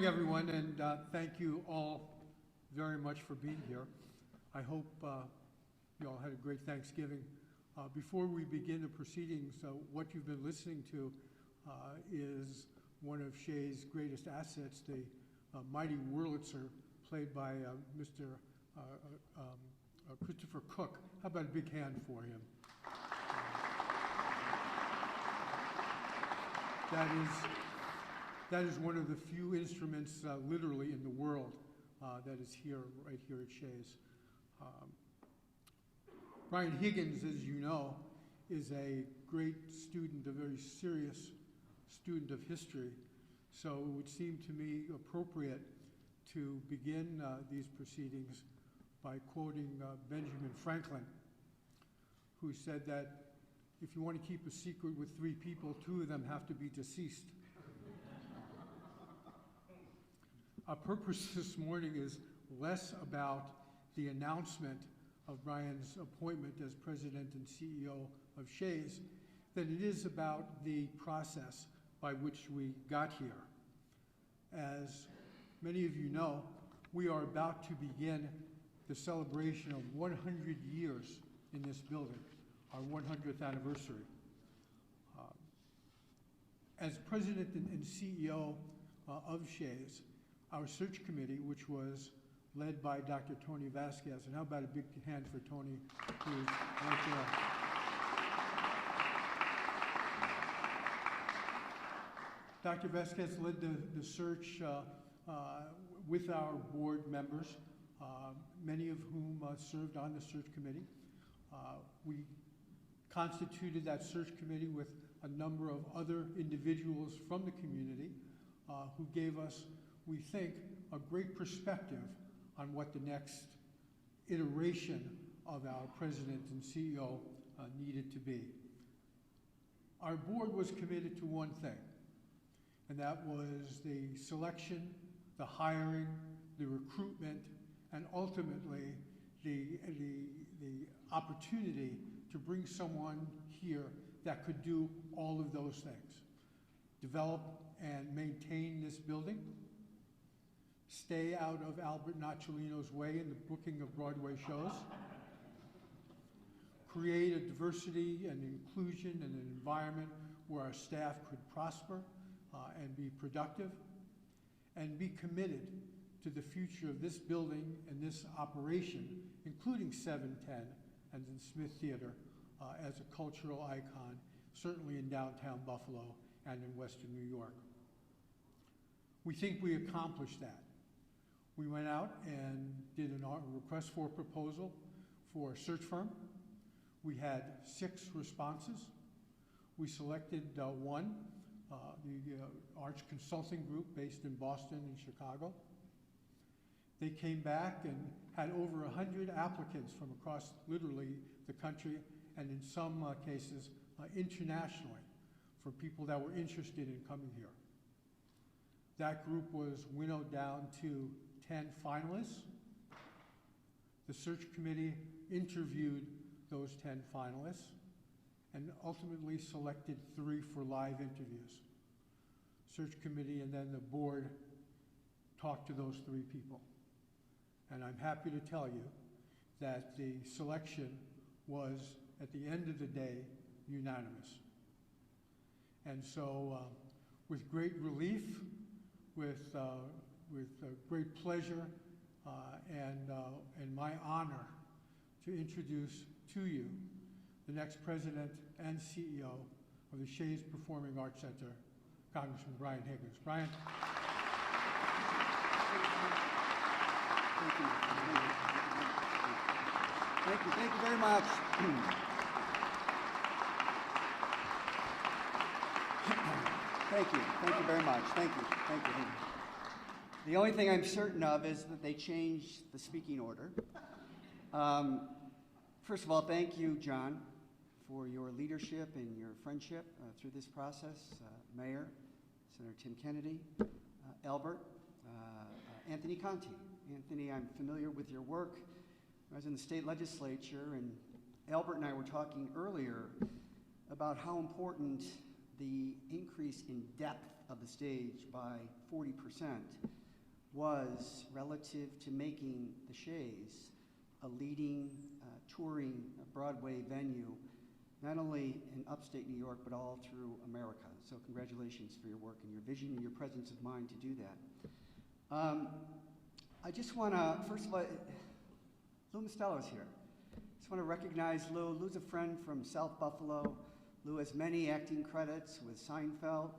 Everyone, and thank you all very much for being here. I hope you all had a great Thanksgiving. Before we begin the proceedings, what you've been listening to is one of Shea's greatest assets, the mighty Wurlitzer, played by Mr. Christopher Cook. How about a big hand for him? That is one of the few instruments, literally, in the world that is here, right here at Shea's. Brian Higgins, as you know, is a great student, a very serious student of history. So it would seem to me appropriate to begin these proceedings by quoting Benjamin Franklin, who said that if you want to keep a secret with three people, two of them have to be deceased. Our purpose this morning is less about the announcement of Brian's appointment as president and CEO of Shea's than it is about the process by which we got here. As many of you know, we are about to begin the celebration of 100 years in this building, our 100th anniversary. As president and CEO of Shea's, our search committee, which was led by Dr. Tony Vasquez, and how about a big hand for Tony, who is right there. Dr. Vasquez led the search with our board members, many of whom served on the search committee. We constituted that search committee with a number of other individuals from the community who gave us, we think, a great perspective on what the next iteration of our president and CEO needed to be. Our board was committed to one thing, and that was the selection, the hiring, the recruitment, and ultimately the opportunity to bring someone here that could do all of those things. Develop and maintain this building, stay out of Albert Nocciolino's way in the booking of Broadway shows, create a diversity and inclusion and an environment where our staff could prosper and be productive, and be committed to the future of this building and this operation, including 710 and the Smith Theater as a cultural icon, certainly in downtown Buffalo and in Western New York. We think we accomplished that. We went out and did a request for proposal for a search firm. We had 6 responses. We selected one, the Arch Consulting Group based in Boston and Chicago. They came back and had over 100 applicants from across literally the country, and in some cases internationally, for people that were interested in coming here. That group was winnowed down to 10 finalists. The search committee interviewed those 10 finalists and ultimately selected 3 for live interviews. Search committee and then the board talked to those 3 people. And I'm happy to tell you that the selection was, at the end of the day, unanimous. And so, with great relief, with great pleasure, and my honor to introduce to you the next president and CEO of the Shea's Performing Arts Center, Congressman Brian Higgins. Brian. Thank you very much. Thank you very much. Thank you. The only thing I'm certain of is that they changed the speaking order. First of all, thank you, John, for your leadership and your friendship through this process. Mayor, Senator Tim Kennedy, Albert, Anthony Conti. Anthony, I'm familiar with your work. I was in the state legislature, and Albert and I were talking earlier about how important the increase in depth of the stage by 40% was relative to making the Sheas a leading touring Broadway venue, not only in upstate New York, but all through America. So congratulations for your work and your vision and your presence of mind to do that. I just want to, first of all, Lou Mostello's here. Just want to recognize Lou. Lou's a friend from South Buffalo. Lou has many acting credits with Seinfeld,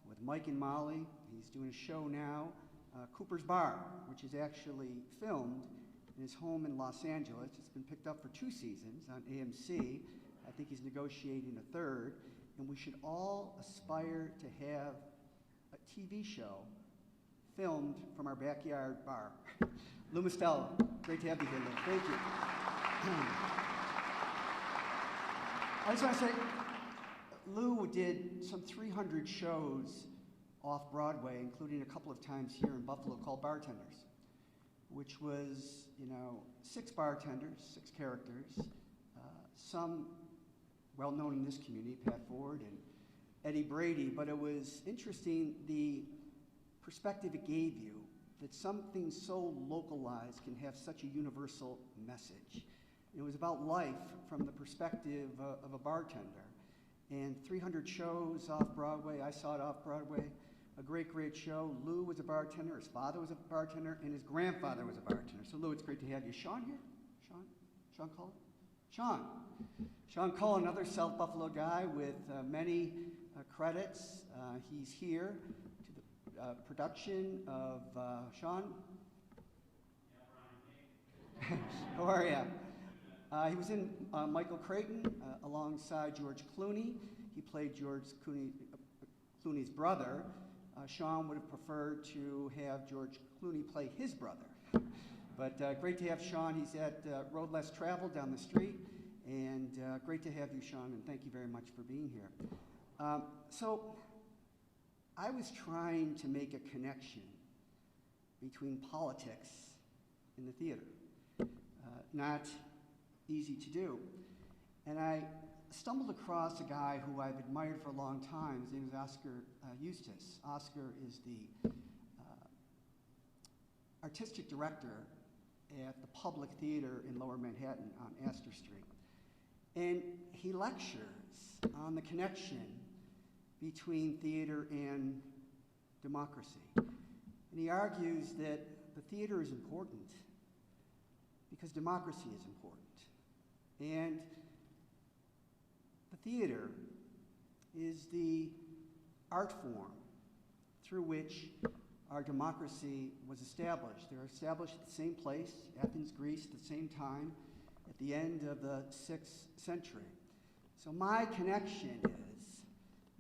with Mike and Molly. He's doing a show now, Cooper's Bar, which is actually filmed in his home in Los Angeles. It's been picked up for 2 seasons on AMC. I think he's negotiating a 3rd. And we should all aspire to have a TV show filmed from our backyard bar. Lou Mostello, great to have you here, Lou. Thank you. I just want to say, Lou did some 300 shows off Broadway, including a couple of times here in Buffalo, called Bartenders, which was, 6 bartenders, 6 characters, some well-known in this community, Pat Ford and Eddie Brady, but it was interesting the perspective it gave you that something so localized can have such a universal message. It was about life from the perspective of a bartender. And 300 shows off Broadway, I saw it off Broadway, a great, great show. Lou was a bartender, his father was a bartender, and his grandfather was a bartender. So Lou, it's great to have you. Sean here? Sean Cullen? Sean Cullen, another South Buffalo guy with many credits. He's here to the production of Sean. How are you? He was in Michael Creighton alongside George Clooney. He played George Clooney's brother. Sean would have preferred to have George Clooney play his brother. But great to have Sean. He's at Road Less Traveled down the street. And great to have you, Sean, and thank you very much for being here. So I was trying to make a connection between politics and the theater. Not easy to do. And I stumbled across a guy who I've admired for a long time. His name is Oscar Eustis. Oscar is the artistic director at the Public Theater in Lower Manhattan on Astor Street. And he lectures on the connection between theater and democracy. And he argues that the theater is important because democracy is important. And the theater is the art form through which our democracy was established. They were established at the same place, Athens, Greece, at the same time, at the end of the 6th century. So my connection is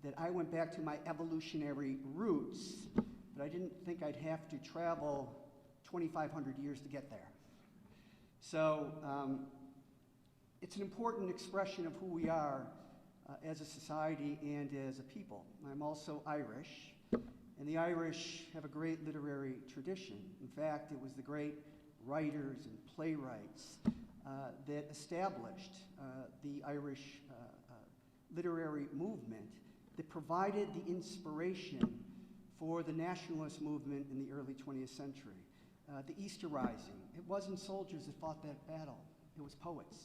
that I went back to my evolutionary roots, but I didn't think I'd have to travel 2,500 years to get there. So it's an important expression of who we are as a society and as a people. I'm also Irish, and the Irish have a great literary tradition. In fact, it was the great writers and playwrights that established the Irish literary movement that provided the inspiration for the nationalist movement in the early 20th century. The Easter Rising, it wasn't soldiers that fought that battle, it was poets.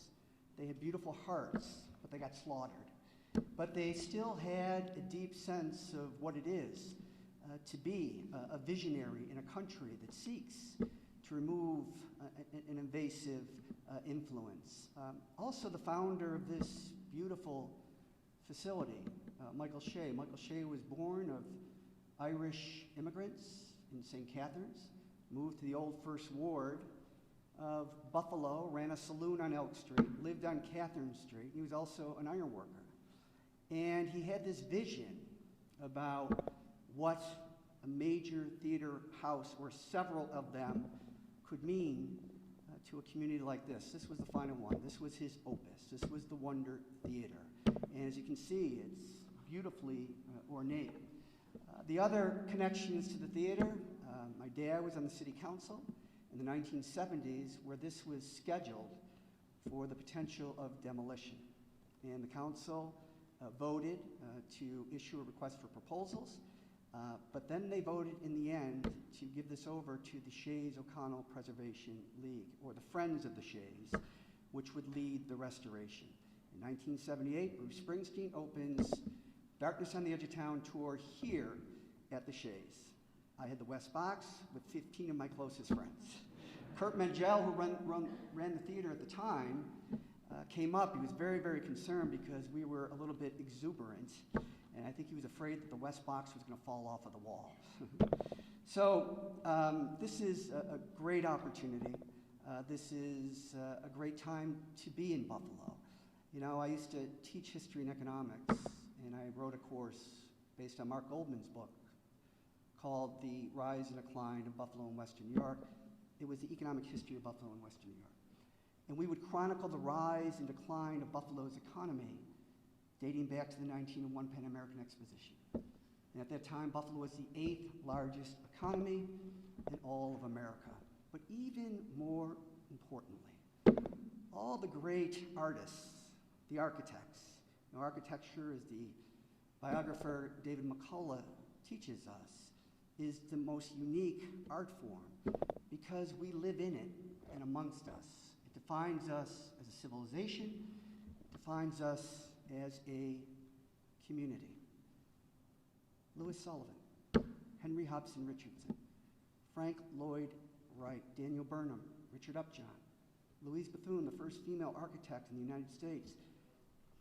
They had beautiful hearts, but they got slaughtered. But they still had a deep sense of what it is to be a visionary in a country that seeks to remove an invasive influence. Also the founder of this beautiful facility, Michael Shea. Michael Shea was born of Irish immigrants in St. Catharines, moved to the old First Ward of Buffalo, ran a saloon on Elk Street, lived on Catherine Street. He was also an iron worker. And he had this vision about what a major theater house, or several of them, could mean to a community like this. This was the final one. This was his opus. This was the Wonder Theater. And as you can see, it's beautifully ornate. The other connections to the theater, my dad was on the city council in the 1970s where this was scheduled for the potential of demolition. And the council voted to issue a request for proposals. But then they voted in the end to give this over to the Shays O'Connell Preservation League, or the Friends of the Shays, which would lead the restoration. In 1978, Bruce Springsteen opens Darkness on the Edge of Town tour here at the Shays. I had the West Box with 15 of my closest friends. Kurt Mengel, who ran the theater at the time, came up. He was very, very concerned because we were a little bit exuberant, and I think he was afraid that the West Box was going to fall off of the wall. So this is a great opportunity. This is a great time to be in Buffalo. You know, I used to teach history and economics, and I wrote a course based on Mark Goldman's book called The Rise and Decline of Buffalo and Western New York. It was the economic history of Buffalo and Western New York. And we would chronicle the rise and decline of Buffalo's economy dating back to the 1901 Pan American Exposition. And at that time, Buffalo was the 8th largest economy in all of America. But even more importantly, all the great artists, the architects. You know, architecture, as the biographer David McCullough teaches us, is the most unique art form because we live in it and amongst us. It defines us as a civilization, it defines us as a community. Louis Sullivan, Henry Hobson Richardson, Frank Lloyd Wright, Daniel Burnham, Richard Upjohn, Louise Bethune, the first female architect in the United States.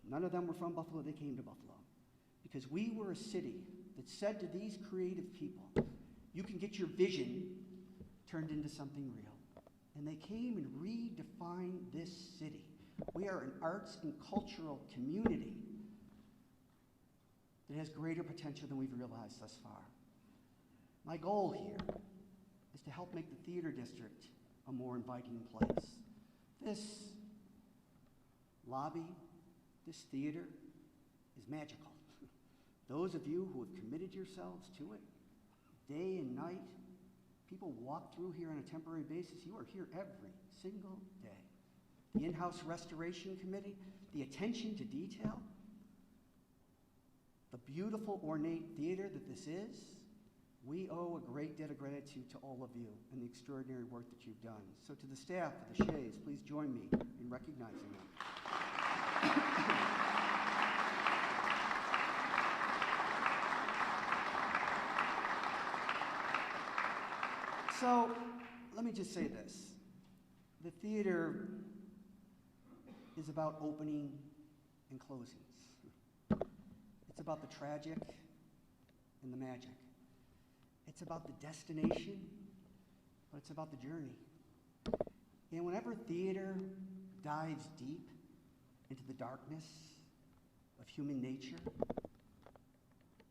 None of them were from Buffalo, they came to Buffalo. Because we were a city that said to these creative people, you can get your vision turned into something real. And they came and redefined this city. We are an arts and cultural community that has greater potential than we've realized thus far. My goal here is to help make the theater district a more inviting place. This lobby, this theater is magical. Those of you who have committed yourselves to it, day and night, people walk through here on a temporary basis. You are here every single day. The in-house restoration committee, the attention to detail, the beautiful ornate theater that this is, we owe a great debt of gratitude to all of you and the extraordinary work that you've done. So to the staff of the Shays, please join me in recognizing them. So let me just say this. The theater is about opening and closings. It's about the tragic and the magic. It's about the destination, but it's about the journey. And whenever theater dives deep into the darkness of human nature,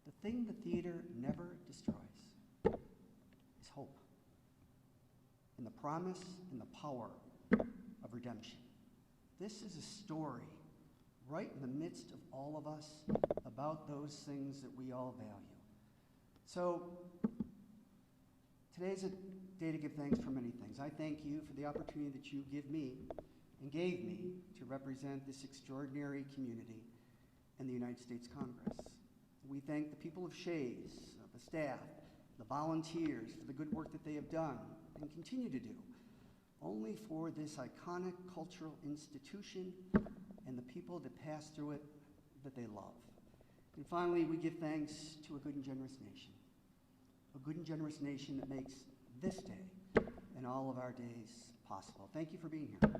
the thing the theater never destroys is hope, and the promise and the power of redemption. This is a story right in the midst of all of us about those things that we all value. So today's a day to give thanks for many things. I thank you for the opportunity that you give me and gave me to represent this extraordinary community in the United States Congress. We thank the people of Shays, the staff, the volunteers for the good work that they have done and continue to do, only for this iconic cultural institution and the people that pass through it that they love. And finally, we give thanks to a good and generous nation. A good and generous nation that makes this day and all of our days possible. Thank you for being here.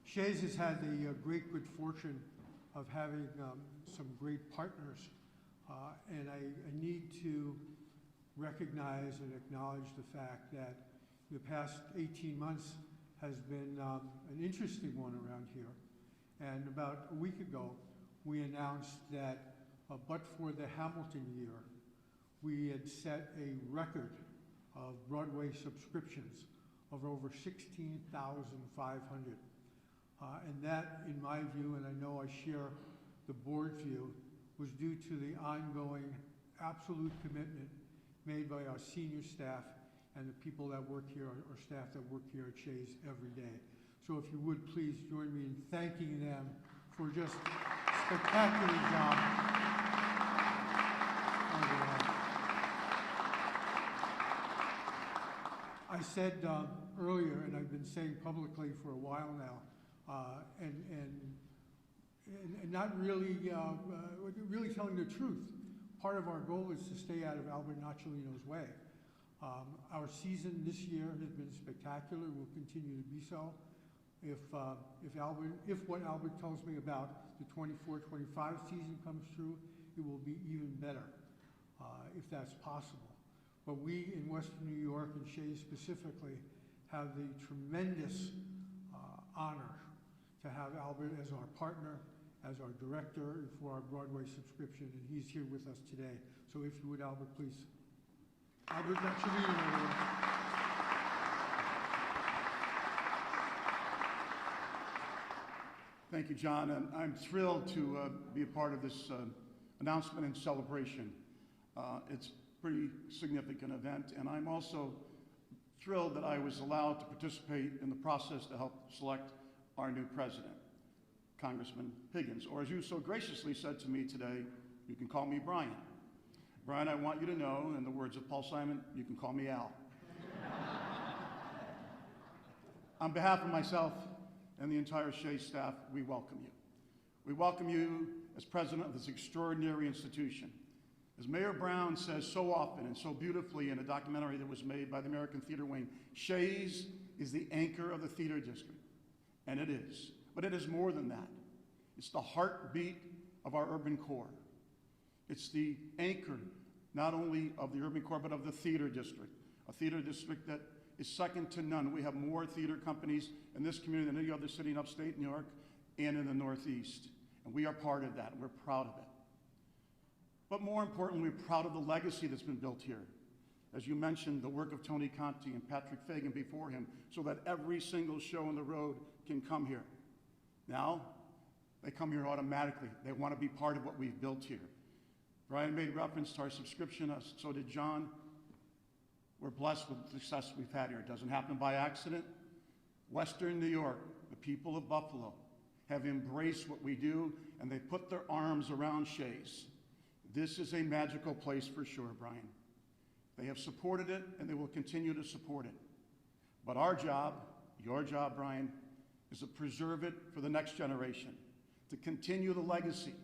Shays has had the great good fortune of having some great partners, and I need to recognize and acknowledge the fact that the past 18 months has been an interesting one around here. And about a week ago, we announced that, but for the Hamilton year, we had set a record of Broadway subscriptions of over 16,500. And that, in my view, and I know I share the board's view, was due to the ongoing absolute commitment made by our senior staff and the people that work here, or staff that work here at Shea's every day. So if you would please join me in thanking them for just spectacular job. I said earlier, and I've been saying publicly for a while now, and not really, really telling the truth. Part of our goal is to stay out of Albert Nocciolino's way. Our season this year has been spectacular, will continue to be so. If what Albert tells me about the 24-25 season comes true, it will be even better, if that's possible. But we in Western New York, and Shea specifically, have the tremendous honor to have Albert as our partner, as our director for our Broadway subscription, and he's here with us today. So if you would, Albert, please. Albert Nocciolino. Thank you, John, and I'm thrilled to be a part of this announcement and celebration. It's a pretty significant event, and I'm also thrilled that I was allowed to participate in the process to help select our new president, Congressman Higgins, or as you so graciously said to me today, you can call me Brian. Brian, I want you to know, in the words of Paul Simon, you can call me Al. On behalf of myself and the entire Shea staff, we welcome you. We welcome you as president of this extraordinary institution. As Mayor Brown says so often and so beautifully in a documentary that was made by the American Theater Wing, Shea's is the anchor of the theater district, and it is. But it is more than that. It's the heartbeat of our urban core. It's the anchor not only of the urban core, but of the theater district, a theater district that is second to none. We have more theater companies in this community than any other city in upstate New York and in the Northeast. And we are part of that, and we're proud of it. But more importantly, we're proud of the legacy that's been built here. As you mentioned, the work of Tony Conti and Patrick Fagan before him, so that every single show on the road can come here. Now, they come here automatically. They want to be part of what we've built here. Brian made reference to our subscription, so did John. We're blessed with the success we've had here. It doesn't happen by accident. Western New York, the people of Buffalo, have embraced what we do, and they put their arms around Shea's. This is a magical place for sure, Brian. They have supported it, and they will continue to support it. But our job, your job, Brian, is to preserve it for the next generation, to continue the legacy.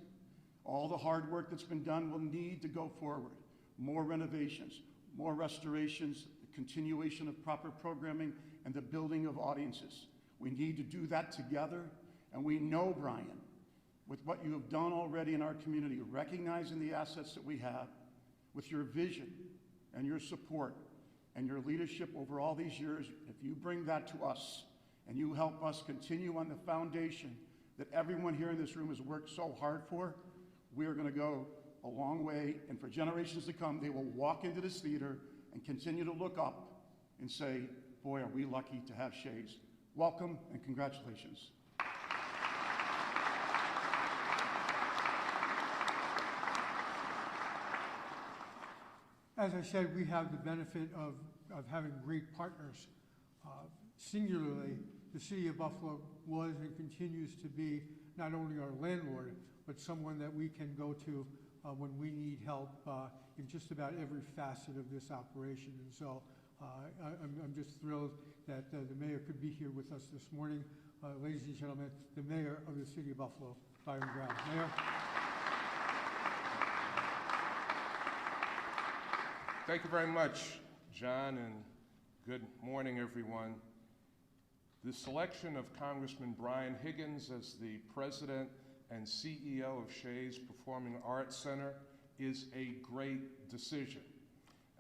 All the hard work that's been done will need to go forward. More renovations, more restorations, the continuation of proper programming, and the building of audiences. We need to do that together, and we know, Brian, with what you have done already in our community, recognizing the assets that we have, with your vision and your support and your leadership over all these years, if you bring that to us and you help us continue on the foundation that everyone here in this room has worked so hard for, we are going to go a long way, and for generations to come, they will walk into this theater and continue to look up and say, boy, are we lucky to have Shea's. Welcome and congratulations. As I said, we have the benefit of having great partners. Singularly, the city of Buffalo was and continues to be not only our landlord, but someone that we can go to when we need help in just about every facet of this operation. And so I'm just thrilled that the mayor could be here with us this morning. Ladies and gentlemen, the mayor of the city of Buffalo, Byron Brown. Mayor. Thank you very much, John, and good morning, everyone. The selection of Congressman Brian Higgins as the president and CEO of Shea's Performing Arts Center is a great decision.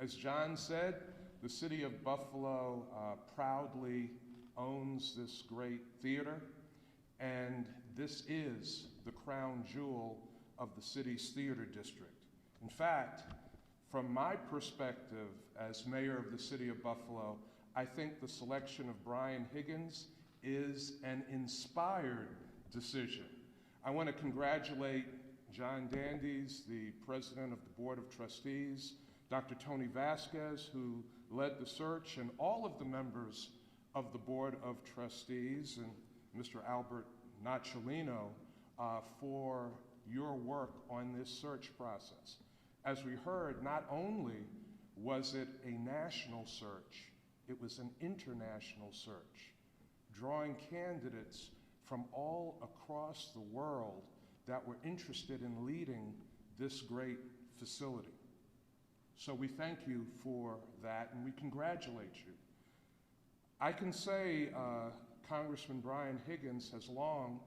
As John said, the city of Buffalo proudly owns this great theater, and this is the crown jewel of the city's theater district. In fact, from my perspective as mayor of the city of Buffalo, I think the selection of Brian Higgins is an inspired decision. I want to congratulate John Dandies, the president of the Board of Trustees, Dr. Tony Vasquez, who led the search, and all of the members of the Board of Trustees, and Mr. Albert Nocciolino, for your work on this search process. As we heard, not only was it a national search, it was an international search, drawing candidates from all across the world that were interested in leading this great facility. So we thank you for that, and we congratulate you. I can say Congressman Brian Higgins has long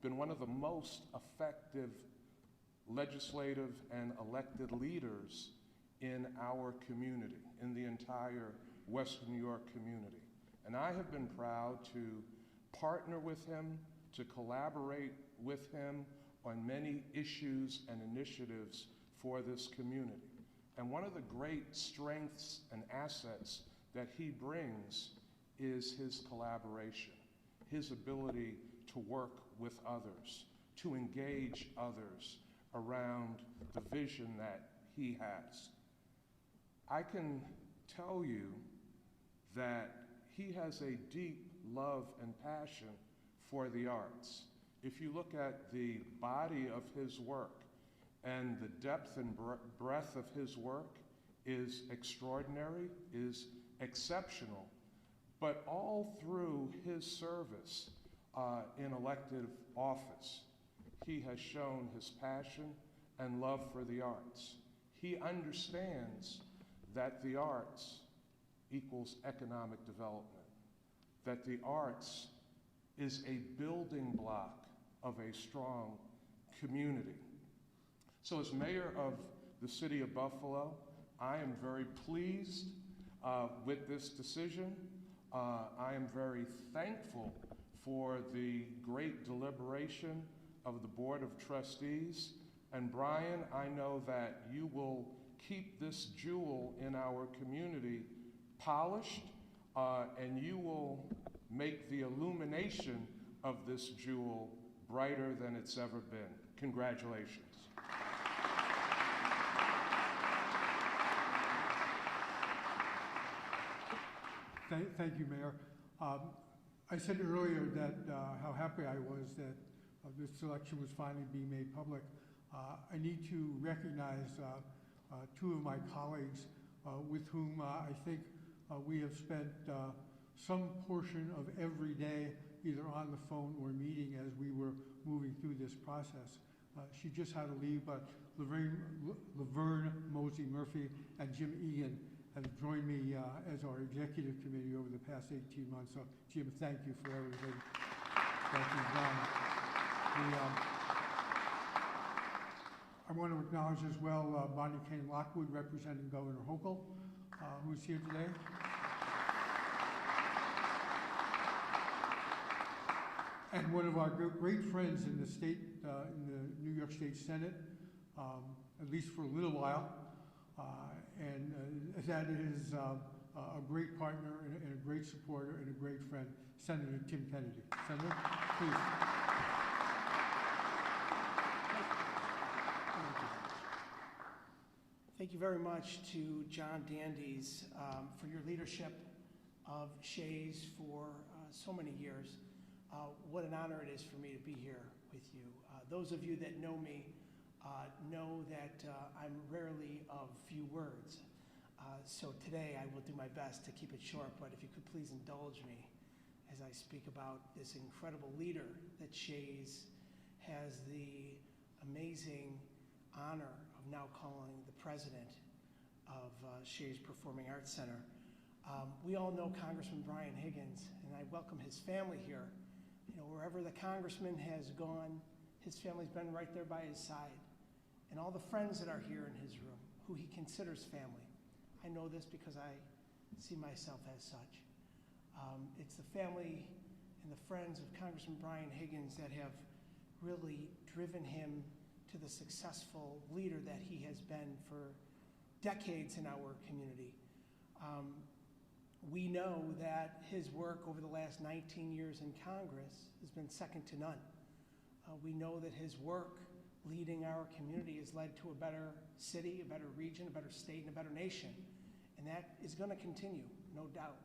been one of the most effective legislative and elected leaders in our community, in the entire Western New York community. And I have been proud to partner with him, to collaborate with him on many issues and initiatives for this community. And one of the great strengths and assets that he brings is his collaboration, his ability to work with others, to engage others around the vision that he has. I can tell you that he has a deep love and passion for the arts. If you look at the body of his work, and the depth and breadth of his work is extraordinary, is exceptional, but all through his service in elective office, he has shown his passion and love for the arts. He understands that the arts equals economic development, that the arts is a building block of a strong community. So as mayor of the city of Buffalo, I am very pleased with this decision. I am very thankful for the great deliberation of the Board of Trustees. And Brian, I know that you will keep this jewel in our community polished, and you will make the illumination of this jewel brighter than it's ever been. Congratulations. Thank you, Mayor. I said earlier that how happy I was that this selection was finally being made public. I need to recognize two of my colleagues with whom I think we have spent some portion of every day either on the phone or meeting as we were moving through this process. She just had to leave, but Laverne Mosey Murphy and Jim Egan have joined me as our executive committee over the past 18 months. So, Jim, thank you for everything that you've done. I want to acknowledge as well Bonnie Kane Lockwood, representing Governor Hochul, who's here today. And one of our great friends in the state, in the New York State Senate, at least for a little while. And that is a great partner and a great supporter and a great friend, Senator Tim Kennedy. Senator, please. Thank you very much to John Dandies for your leadership of Shea's for so many years. What an honor it is for me to be here with you. Those of you that know me know that I'm rarely of few words. So today I will do my best to keep it short, but if you could please indulge me as I speak about this incredible leader that Shea's has the amazing honor of now calling the president of Shea's Performing Arts Center. We all know Congressman Brian Higgins, and I welcome his family here. You know, wherever the congressman has gone, his family's been right there by his side. And all the friends that are here in his room, who he considers family. I know this because I see myself as such. It's the family and the friends of Congressman Brian Higgins that have really driven him to the successful leader that he has been for decades in our community. We know that his work over the last 19 years in Congress has been second to none. We know that his work leading our community has led to a better city, a better region, a better state, and a better nation. And that is going to continue, no doubt,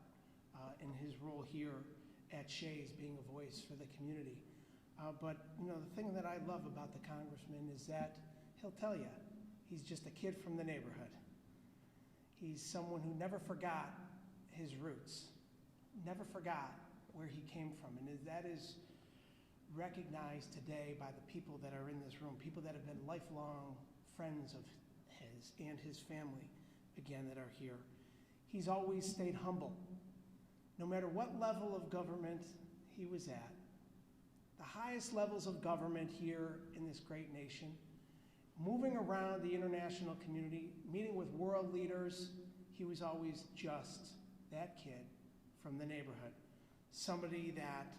in his role here at Shea's, being a voice for the community. But the thing that I love about the congressman is that he'll tell you he's just a kid from the neighborhood. He's someone who never forgot his roots, never forgot where he came from. And that is recognized today by the people that are in this room, people that have been lifelong friends of his and his family, again, that are here. He's always stayed humble. No matter what level of government he was at, the highest levels of government here in this great nation, moving around the international community, meeting with world leaders, he was always just that kid from the neighborhood. Somebody that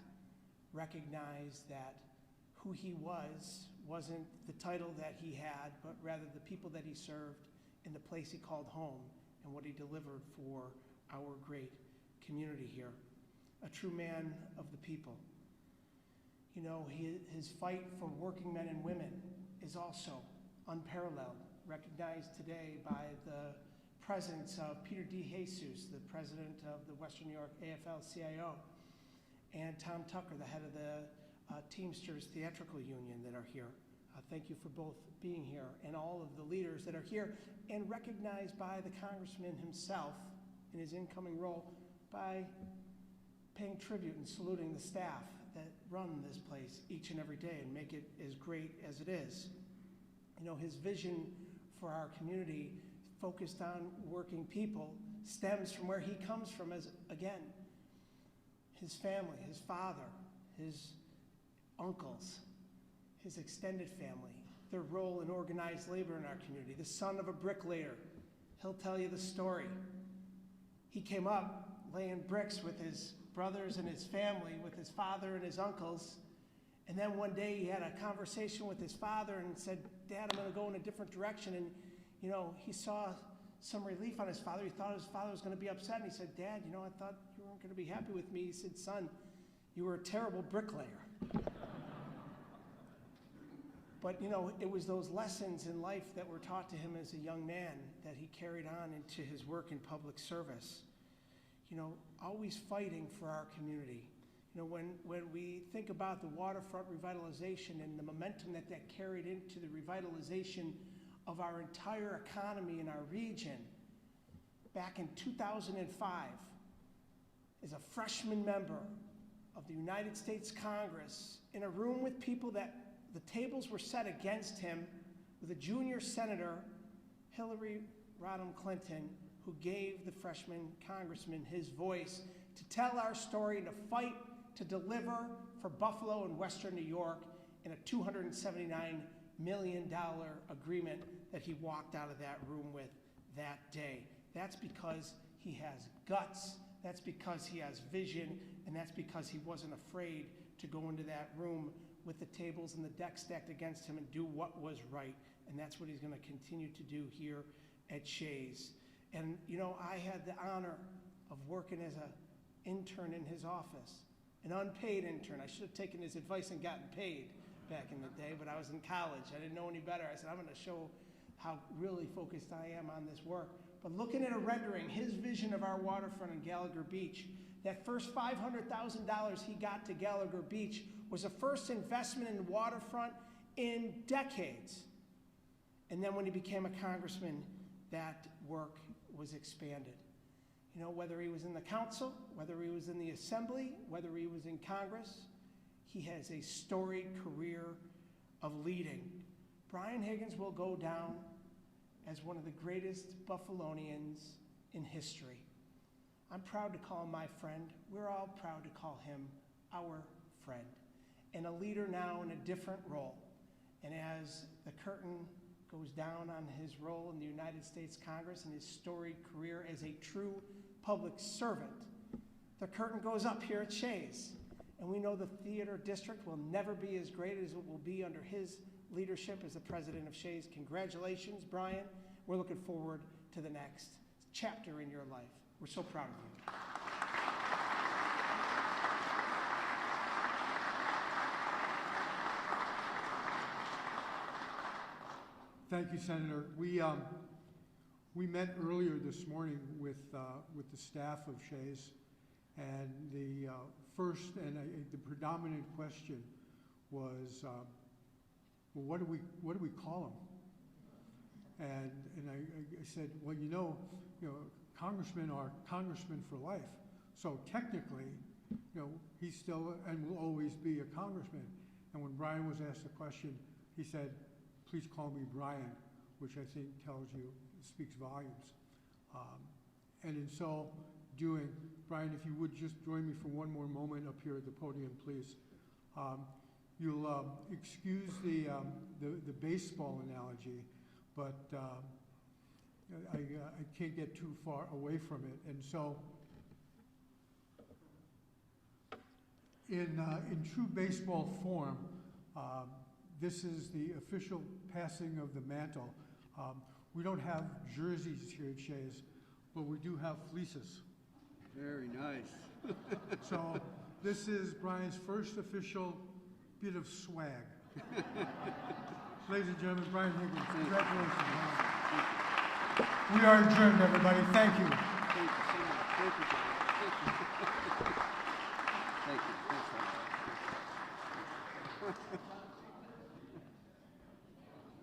recognized that who he wasn't the title that he had, but rather the people that he served in the place he called home and what he delivered for our great community here. A true man of the people. His fight for working men and women is also unparalleled, recognized today by the presence of Peter D. Jesus, the president of the Western New York AFL-CIO, and Tom Tucker, the head of the Teamsters Theatrical Union, that are here. Thank you for both being here, and all of the leaders that are here, and recognized by the congressman himself in his incoming role by paying tribute and saluting the staff that run this place each and every day and make it as great as it is. His vision for our community, focused on working people, stems from where he comes from as, again, his family, his father, his uncles, his extended family, their role in organized labor in our community, the son of a bricklayer. He'll tell you the story. He came up laying bricks with his brothers and his family, with his father and his uncles. And then one day he had a conversation with his father and said, "Dad, I'm going to go in a different direction." And, he saw some relief on his father. He thought his father was going to be upset. And he said, "Dad, I thought you weren't going to be happy with me." He said, "Son, you were a terrible bricklayer." But, it was those lessons in life that were taught to him as a young man that he carried on into his work in public service. Always fighting for our community. When we think about the waterfront revitalization and the momentum that carried into the revitalization of our entire economy in our region, back in 2005, as a freshman member of the United States Congress, in a room with people that the tables were set against him, with a junior senator, Hillary Rodham Clinton, who gave the freshman congressman his voice to tell our story and to fight to deliver for Buffalo and Western New York in a $279 million agreement that he walked out of that room with that day. That's because he has guts, that's because he has vision, and that's because he wasn't afraid to go into that room with the tables and the deck stacked against him and do what was right. And that's what he's going to continue to do here at Shea's. And, I had the honor of working as an intern in his office, an unpaid intern. I should have taken his advice and gotten paid back in the day, but I was in college. I didn't know any better. I said, I'm going to show how really focused I am on this work. But looking at a rendering, his vision of our waterfront in Gallagher Beach, that first $500,000 he got to Gallagher Beach was the first investment in waterfront in decades. And then when he became a congressman, that work was expanded. Whether he was in the council, whether he was in the assembly, whether he was in Congress, he has a storied career of leading. Brian Higgins will go down as one of the greatest Buffalonians in history. I'm proud to call him my friend. We're all proud to call him our friend. And a leader now in a different role. And as the curtain goes down on his role in the United States Congress and his storied career as a true public servant, the curtain goes up here at Shea's. And we know the theater district will never be as great as it will be under his leadership as the president of Shea's. Congratulations, Brian. We're looking forward to the next chapter in your life. We're so proud of you. Thank you, Senator. We met earlier this morning with the staff of Shea's, and the first and the predominant question was, well, what do we call him? And I said, well, you know, congressmen are congressmen for life. So technically, he's still and will always be a congressman. And when Brian was asked the question, he said, please call me Brian, which I think speaks volumes. And in so doing, Brian, if you would just join me for one more moment up here at the podium, please. You'll excuse the baseball analogy, but I can't get too far away from it. And so, in true baseball form, this is the official passing of the mantle. We don't have jerseys here at Shea's, but we do have fleeces. Very nice. So this is Brian's first official bit of swag. Ladies and gentlemen, Brian Higgins, congratulations. We are adjourned, everybody. Thank you. Thank you so much. Thank you, John. Thank you. Thank you. Thanks, John.